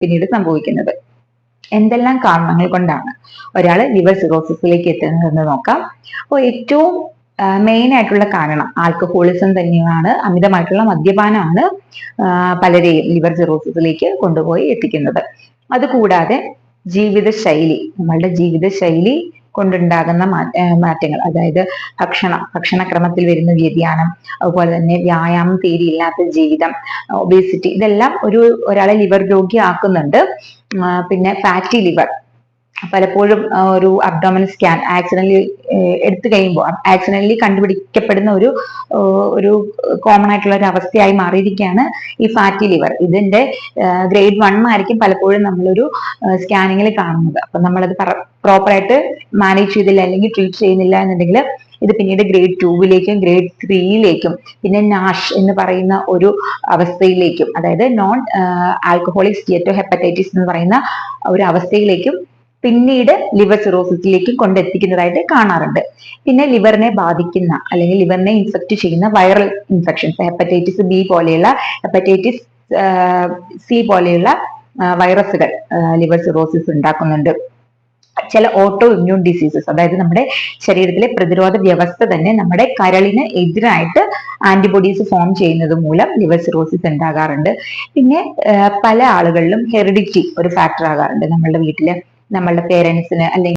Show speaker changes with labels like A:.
A: പിന്നീട് സംഭവിക്കുന്നത്. എന്തെല്ലാം കാരണങ്ങൾ കൊണ്ടാണ് ഒരാൾ ലിവർ സിറോസിസിലേക്ക് എത്തുന്നതെന്ന് നോക്കാം. അപ്പോൾ ഏറ്റവും മെയിൻ ആയിട്ടുള്ള കാരണം ആൽക്കഹോളിസം തന്നെയാണ്, അമിതമായിട്ടുള്ള മദ്യപാനമാണ് പലരെയും ലിവർ സിറോസിസിലേക്ക് കൊണ്ടുപോയി എത്തിക്കുന്നത്. അതുകൂടാതെ ജീവിതശൈലി, നമ്മളുടെ ജീവിതശൈലി കൊണ്ടുണ്ടാകുന്ന മാറ്റങ്ങൾ, അതായത് ഭക്ഷണക്രമത്തിൽ വരുന്ന വ്യതിയാനം, അതുപോലെ തന്നെ വ്യായാമം തീരെയില്ലാത്ത ജീവിതം, ഒബേസിറ്റി, ഇതെല്ലാം ഒരാളെ ലിവർ രോഗിയാക്കുന്നുണ്ട്. പിന്നെ ഫാറ്റി ലിവർ, പലപ്പോഴും ഒരു അബ്ഡോമിനൽ സ്കാൻ ആക്സിഡന്റലി എടുത്തു കഴിയുമ്പോൾ ആക്സിഡന്റലി കണ്ടുപിടിക്കപ്പെടുന്ന ഒരു കോമൺ ആയിട്ടുള്ള ഒരു അവസ്ഥയായി മാറിയിരിക്കുകയാണ് ഈ ഫാറ്റി ലിവർ. ഇതിന്റെ ഗ്രേഡ് 1 ആയിരിക്കും പലപ്പോഴും നമ്മളൊരു സ്കാനിങ്ങിൽ കാണുന്നത്. അപ്പൊ നമ്മളത് പ്രോപ്പറായിട്ട് മാനേജ് ചെയ്തില്ല അല്ലെങ്കിൽ ട്രീറ്റ് ചെയ്യുന്നില്ല എന്നുണ്ടെങ്കിൽ ഇത് പിന്നീട് ഗ്രേഡ് 2ലേക്കും ഗ്രേഡ് 3ലേക്കും പിന്നെ നാഷ് എന്ന് പറയുന്ന ഒരു അവസ്ഥയിലേക്കും, അതായത് നോൺ ആൽക്കഹോളിക് സ്റ്റീറ്റോ ഹെപ്പറ്റൈറ്റിസ് എന്ന് പറയുന്ന ഒരു അവസ്ഥയിലേക്കും പിന്നീട് ലിവർ സിറോസിസിലേക്ക് കൊണ്ടെത്തിക്കുന്നതായിട്ട് കാണാറുണ്ട്. പിന്നെ ലിവറിനെ ബാധിക്കുന്ന അല്ലെങ്കിൽ ലിവറിനെ ഇൻഫെക്ട് ചെയ്യുന്ന വൈറൽ ഇൻഫെക്ഷൻസ്, ഹെപ്പറ്റൈറ്റിസ് ബി പോലെയുള്ള, ഹെപ്പറ്റൈറ്റിസ് സി പോലെയുള്ള വൈറസുകൾ ലിവർ സിറോസിസ് ഉണ്ടാക്കുന്നുണ്ട്. ചില ഓട്ടോ ഇമ്മ്യൂൺ ഡിസീസസ്, അതായത് നമ്മുടെ ശരീരത്തിലെ പ്രതിരോധ വ്യവസ്ഥ തന്നെ നമ്മുടെ കരളിന് എതിരായിട്ട് ആന്റിബോഡീസ് ഫോം ചെയ്യുന്നത് മൂലം ലിവർ സിറോസിസ് ഉണ്ടാകാറുണ്ട്. പിന്നെ പല ആളുകളിലും ഹെറിഡിറ്റി ഒരു ഫാക്ടർ ആകാറുണ്ട്. നമ്മളുടെ വീട്ടില് നമ്മളുടെ പേരൻസിന് അല്ലെങ്കിൽ